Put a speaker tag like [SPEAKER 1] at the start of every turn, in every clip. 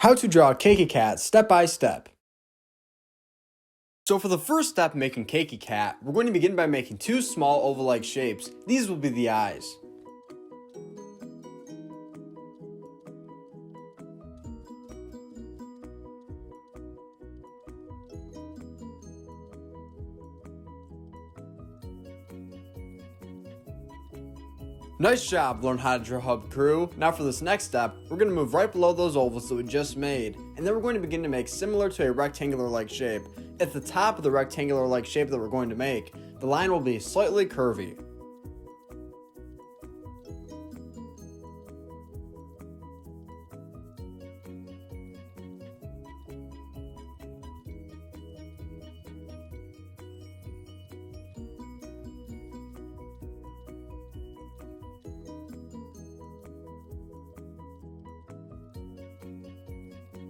[SPEAKER 1] How to draw Cakey Cat step by step. So for the first step making Cakey Cat, we're going to begin by making two small oval-like shapes. These will be the eyes. Nice job, learn how to draw hub crew. Now for this next step, we're going to move right below those ovals that we just made, and then we're going to begin to make similar to a rectangular-like shape. At the top of the rectangular-like shape that we're going to make, the line will be slightly curvy.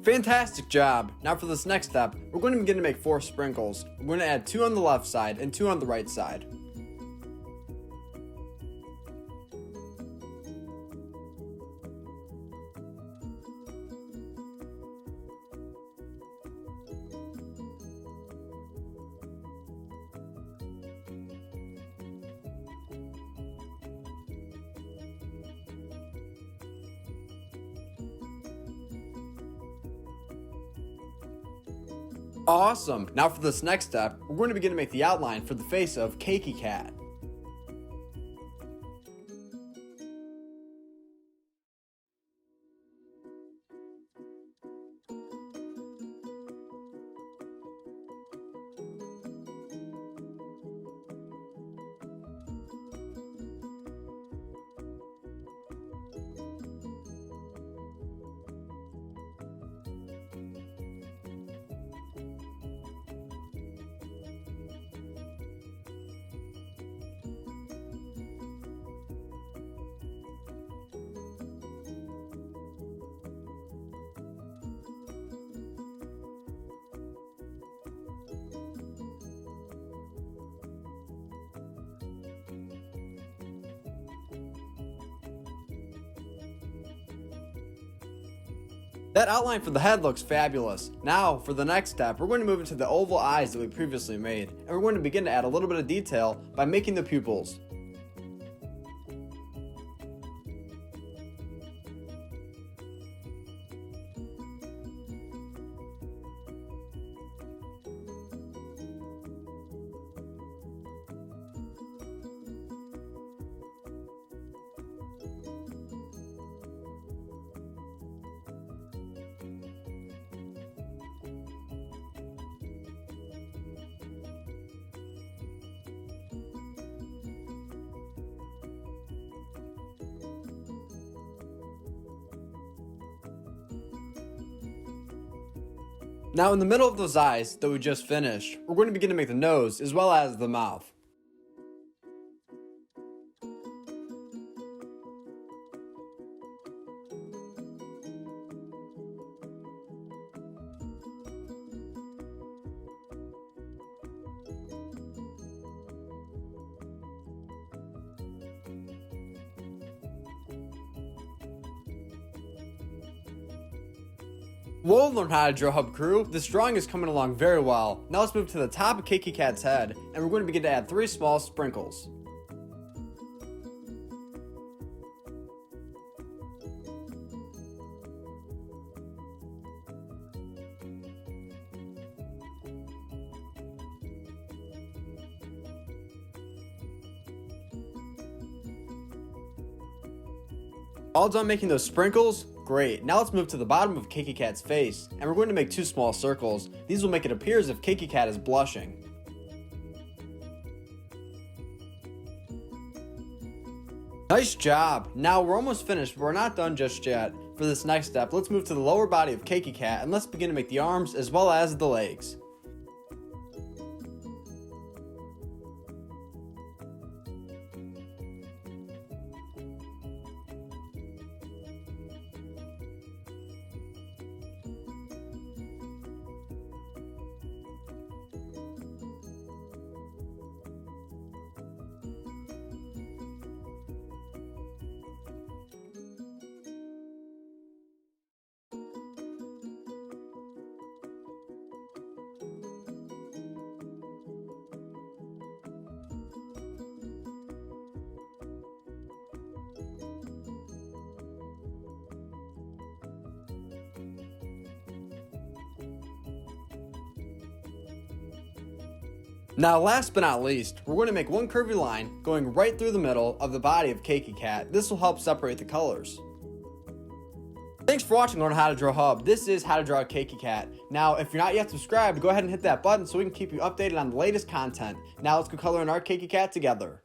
[SPEAKER 1] Fantastic job! Now for this next step, we're going to begin to make 4 sprinkles. We're going to add 2 on the left side and 2 on the right side. Awesome! Now for this next step, we're going to begin to make the outline for the face of Cakey Cat. That outline for the head looks fabulous. Now, for the next step, we're going to move into the oval eyes that we previously made, and we're going to begin to add a little bit of detail by making the pupils. Now in the middle of those eyes that we just finished, we're going to begin to make the nose as well as the mouth. Well, learn how to draw hub crew. This drawing is coming along very well. Now let's move to the top of Cakey Cat's head, and we're going to begin to add 3 small sprinkles. All done making those sprinkles? Great. Now let's move to the bottom of Cakey Cat's face, and we're going to make 2 small circles. These will make it appear as if Cakey Cat is blushing. Nice job! Now we're almost finished, but we're not done just yet. For this next step, let's move to the lower body of Cakey Cat, and let's begin to make the arms as well as the legs. Now last but not least, we're going to make one curvy line going right through the middle of the body of Cakey Cat. This will help separate the colors. Thanks for watching Learn How to Draw Hub. This is How to Draw a Cakey Cat. Now, if you're not yet subscribed, go ahead and hit that button so we can keep you updated on the latest content. Now let's go color in our Cakey Cat together.